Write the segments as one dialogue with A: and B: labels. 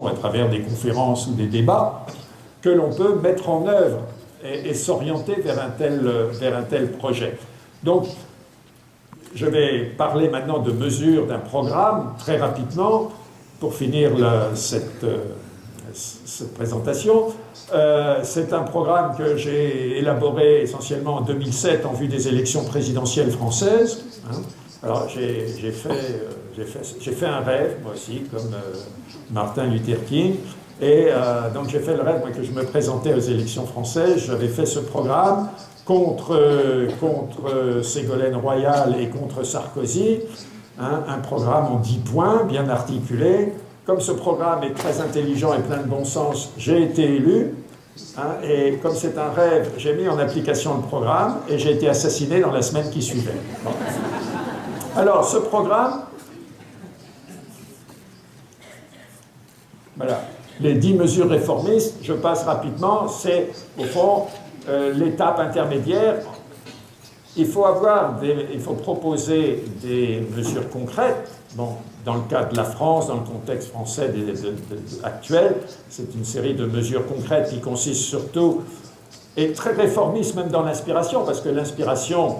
A: à travers des conférences ou des débats, que l'on peut mettre en œuvre et s'orienter vers un tel projet. Donc, je vais parler maintenant de mesures d'un programme, très rapidement, pour finir cette présentation. C'est un programme que j'ai élaboré essentiellement en 2007 en vue des élections présidentielles françaises. Alors, j'ai fait un rêve, moi aussi, comme Martin Luther King. Et donc j'ai fait le rêve, moi, que je me présentais aux élections françaises. J'avais fait ce programme contre Ségolène Royal et contre Sarkozy, un programme en 10 points, bien articulé. Comme ce programme est très intelligent et plein de bon sens, j'ai été élu. Et comme c'est un rêve, j'ai mis en application le programme et j'ai été assassiné dans la semaine qui suivait. Bon. Alors, ce programme, voilà. Les 10 mesures réformistes, je passe rapidement, c'est au fond l'étape intermédiaire. Il faut proposer des mesures concrètes. Bon, dans le cas de la France, dans le contexte français actuel, c'est une série de mesures concrètes qui consistent surtout, et très réformistes même dans l'inspiration, parce que l'inspiration,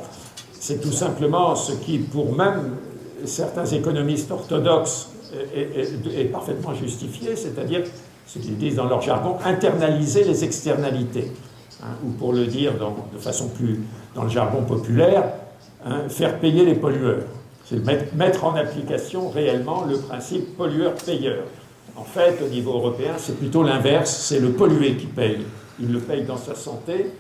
A: c'est tout simplement ce qui, pour même certains économistes orthodoxes, est parfaitement justifié, c'est-à-dire ce qu'ils disent dans leur jargon, internaliser les externalités, ou pour le dire de façon plus dans le jargon populaire, faire payer les pollueurs. C'est mettre en application réellement le principe pollueur-payeur. En fait, au niveau européen, c'est plutôt l'inverse, c'est le pollué qui paye. Il le paye dans sa santé,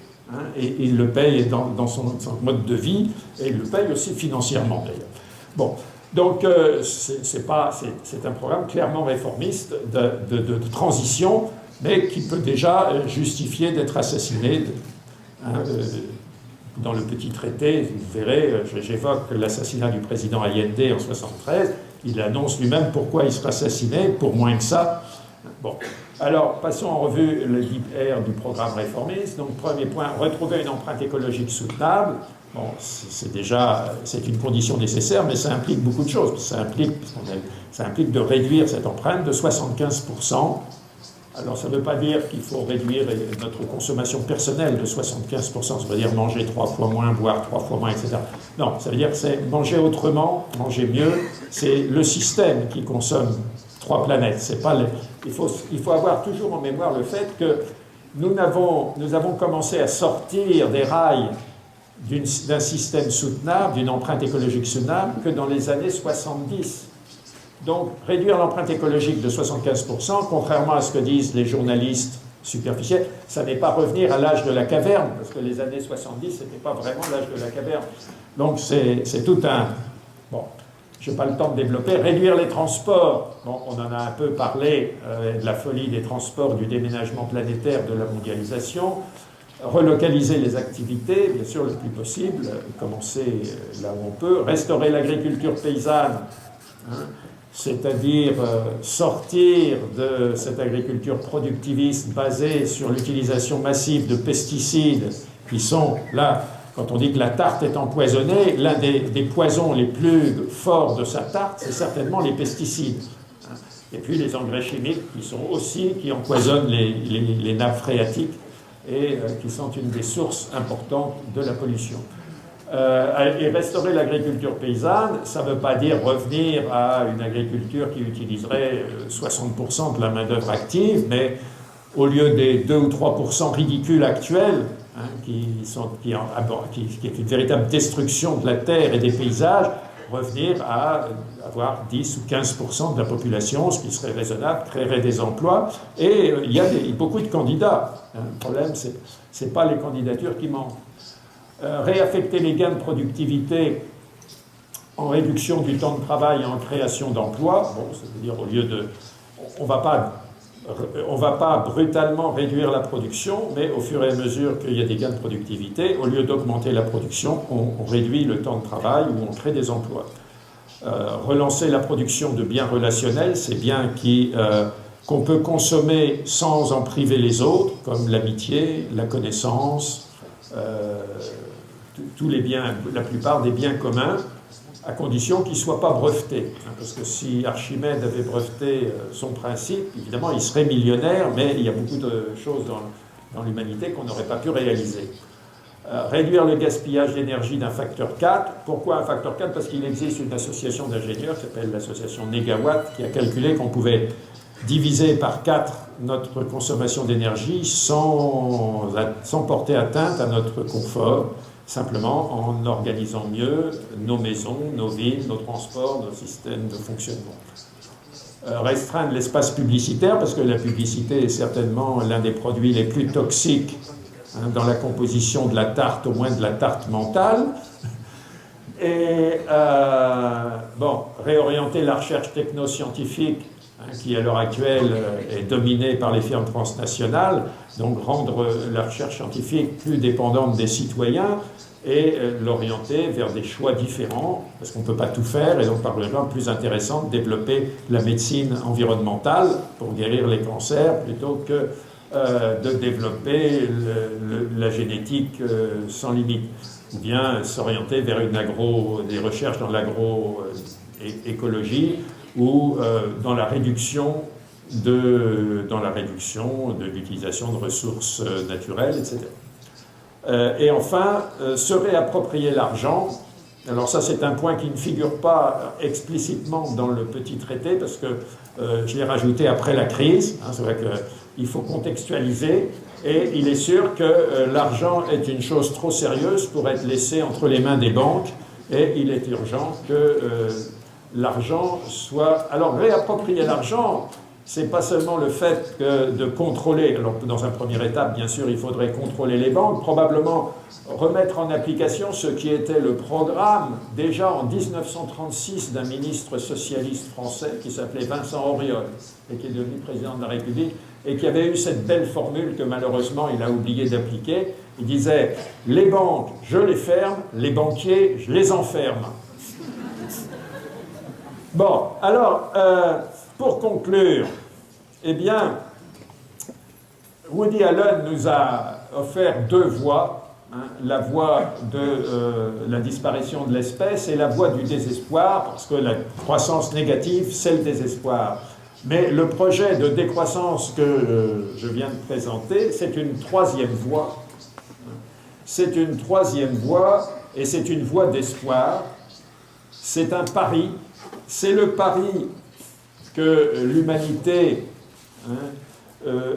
A: et il le paye dans son mode de vie, et il le paye aussi financièrement d'ailleurs. Bon. Donc, c'est un programme clairement réformiste de transition, mais qui peut déjà justifier d'être assassiné. Dans le petit traité, vous verrez, j'évoque l'assassinat du président Allende en 1973. Il annonce lui-même pourquoi il sera assassiné, pour moins que ça. Bon. Alors, passons en revue le R du programme réformiste. Donc, premier point, retrouver une empreinte écologique soutenable. Bon, c'est une condition nécessaire, mais ça implique beaucoup de choses. Ça implique de réduire cette empreinte de 75%. Alors, ça ne veut pas dire qu'il faut réduire notre consommation personnelle de 75%. Ça veut dire manger 3 fois moins, boire 3 fois moins, etc. Non, ça veut dire que c'est manger autrement, manger mieux. C'est le système qui consomme 3 planètes. C'est pas il faut avoir toujours en mémoire le fait que nous avons commencé à sortir des rails d'un système soutenable, d'une empreinte écologique soutenable, que dans les années 70. Donc, réduire l'empreinte écologique de 75%, contrairement à ce que disent les journalistes superficiels, ça n'est pas revenir à l'âge de la caverne, parce que les années 70, ce n'était pas vraiment l'âge de la caverne. Donc, c'est tout un... Bon, je n'ai pas le temps de développer. Réduire les transports, bon, on en a un peu parlé, de la folie des transports, du déménagement planétaire, de la mondialisation. Relocaliser les activités, bien sûr, le plus possible, commencer là où on peut. Restaurer l'agriculture paysanne, c'est-à-dire sortir de cette agriculture productiviste basée sur l'utilisation massive de pesticides qui sont là, quand on dit que la tarte est empoisonnée, l'un des poisons les plus forts de sa tarte, c'est certainement les pesticides. Et puis les engrais chimiques qui empoisonnent les nappes phréatiques et qui sont une des sources importantes de la pollution. Et restaurer l'agriculture paysanne, ça ne veut pas dire revenir à une agriculture qui utiliserait 60% de la main-d'œuvre active, mais au lieu des 2 ou 3% ridicules actuels, qui est une véritable destruction de la terre et des paysages, revenir à avoir 10 ou 15% de la population, ce qui serait raisonnable, créerait des emplois. Et il y a beaucoup de candidats. Le problème, ce n'est pas les candidatures qui manquent. Réaffecter les gains de productivité en réduction du temps de travail et en création d'emplois. Bon, c'est-à-dire au lieu de... On ne va pas brutalement réduire la production, mais au fur et à mesure qu'il y a des gains de productivité, au lieu d'augmenter la production, on réduit le temps de travail ou on crée des emplois. Relancer la production de biens relationnels, ces biens qu'on peut consommer sans en priver les autres, comme l'amitié, la connaissance, tous les biens, la plupart des biens communs. à condition qu'il ne soit pas breveté. Parce que si Archimède avait breveté son principe, évidemment, il serait millionnaire, mais il y a beaucoup de choses dans l'humanité qu'on n'aurait pas pu réaliser. Réduire le gaspillage d'énergie d'un facteur 4. Pourquoi un facteur 4? Parce qu'il existe une association d'ingénieurs qui s'appelle l'association Négawatt, qui a calculé qu'on pouvait diviser par 4 notre consommation d'énergie sans porter atteinte à notre confort, simplement en organisant mieux nos maisons, nos villes, nos transports, nos systèmes de fonctionnement. Restreindre l'espace publicitaire, parce que la publicité est certainement l'un des produits les plus toxiques dans la composition de la tarte, au moins de la tarte mentale. Et réorienter la recherche technoscientifique, qui à l'heure actuelle est dominée par les firmes transnationales, donc rendre la recherche scientifique plus dépendante des citoyens et l'orienter vers des choix différents, parce qu'on ne peut pas tout faire, et donc par exemple plus intéressant de développer la médecine environnementale pour guérir les cancers, plutôt que de développer la génétique sans limite, ou bien s'orienter vers des recherches dans l'agroécologie ou dans la réduction de l'utilisation de ressources naturelles, etc. Et enfin, se réapproprier l'argent. Alors ça, c'est un point qui ne figure pas explicitement dans le petit traité, parce que je l'ai rajouté après la crise. C'est vrai qu'il faut contextualiser, et il est sûr que l'argent est une chose trop sérieuse pour être laissée entre les mains des banques, et il est urgent que l'argent soit... Alors, réapproprier l'argent, c'est pas seulement le fait de contrôler... Alors, dans un première étape, bien sûr, il faudrait contrôler les banques, probablement remettre en application ce qui était le programme, déjà en 1936, d'un ministre socialiste français qui s'appelait Vincent Auriol, et qui est devenu président de la République, et qui avait eu cette belle formule que malheureusement il a oublié d'appliquer. Il disait « Les banques, je les ferme, les banquiers, je les enferme ». Bon, alors, pour conclure, eh bien, Woody Allen nous a offert 2 voies, la voie de la disparition de l'espèce et la voie du désespoir, parce que la croissance négative, c'est le désespoir. Mais le projet de décroissance que je viens de présenter, c'est une 3e voie. C'est une 3e voie, et c'est une voie d'espoir. C'est un pari. C'est le pari que l'humanité,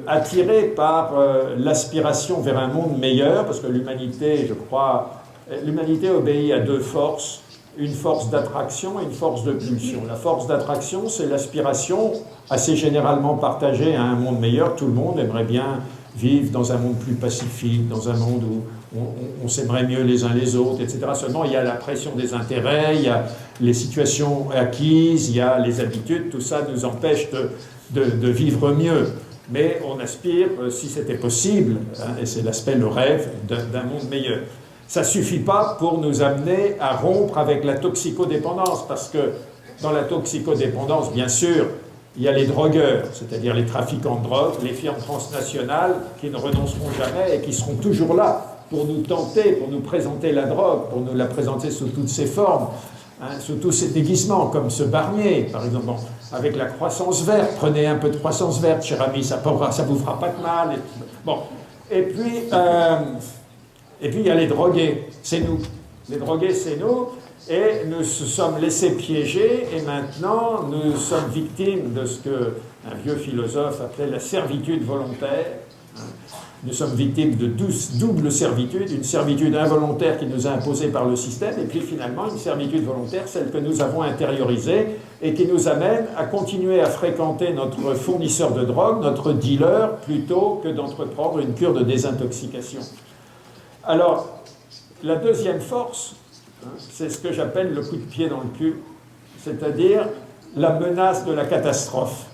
A: attirée par l'aspiration vers un monde meilleur, parce que l'humanité, je crois, l'humanité obéit à 2 forces, une force d'attraction et une force de pulsion. La force d'attraction, c'est l'aspiration, assez généralement partagée à un monde meilleur. Tout le monde aimerait bien vivre dans un monde plus pacifique, dans un monde où on s'aimerait mieux les uns les autres, etc. Seulement, il y a la pression des intérêts, il y a les situations acquises, il y a les habitudes, tout ça nous empêche de vivre mieux. Mais on aspire, si c'était possible, et c'est l'aspect, le rêve, d'un monde meilleur. Ça ne suffit pas pour nous amener à rompre avec la toxicodépendance, parce que dans la toxicodépendance, bien sûr, il y a les drogueurs, c'est-à-dire les trafiquants de drogue, les firmes transnationales qui ne renonceront jamais et qui seront toujours là pour nous tenter, pour nous présenter la drogue, pour nous la présenter sous toutes ses formes, sous tous ses déguisements, comme ce Barnier, par exemple. Bon, avec la croissance verte, prenez un peu de croissance verte, cher ami, ça vous fera pas de mal. Bon, et puis il y a les drogués, c'est nous. Les drogués, c'est nous, et nous sommes laissés piéger, et maintenant nous sommes victimes de ce qu'un vieux philosophe appelait la servitude volontaire. Nous sommes victimes de double servitude, une servitude involontaire qui nous est imposée par le système, et puis finalement une servitude volontaire, celle que nous avons intériorisée, et qui nous amène à continuer à fréquenter notre fournisseur de drogue, notre dealer, plutôt que d'entreprendre une cure de désintoxication. Alors, la deuxième force, c'est ce que j'appelle le coup de pied dans le cul, c'est-à-dire la menace de la catastrophe,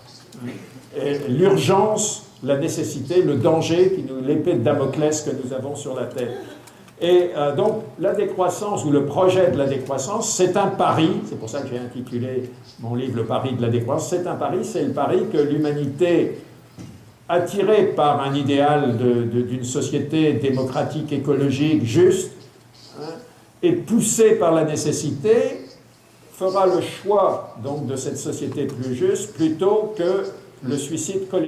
A: et l'urgence, la nécessité, le danger, l'épée de Damoclès que nous avons sur la tête. Et donc, la décroissance, ou le projet de la décroissance, c'est un pari, c'est pour ça que j'ai intitulé mon livre « Le pari de la décroissance », c'est un pari, c'est le pari que l'humanité, attirée par un idéal d'une société démocratique, écologique, juste, et poussée par la nécessité, fera le choix donc de cette société plus juste plutôt que le suicide collectif.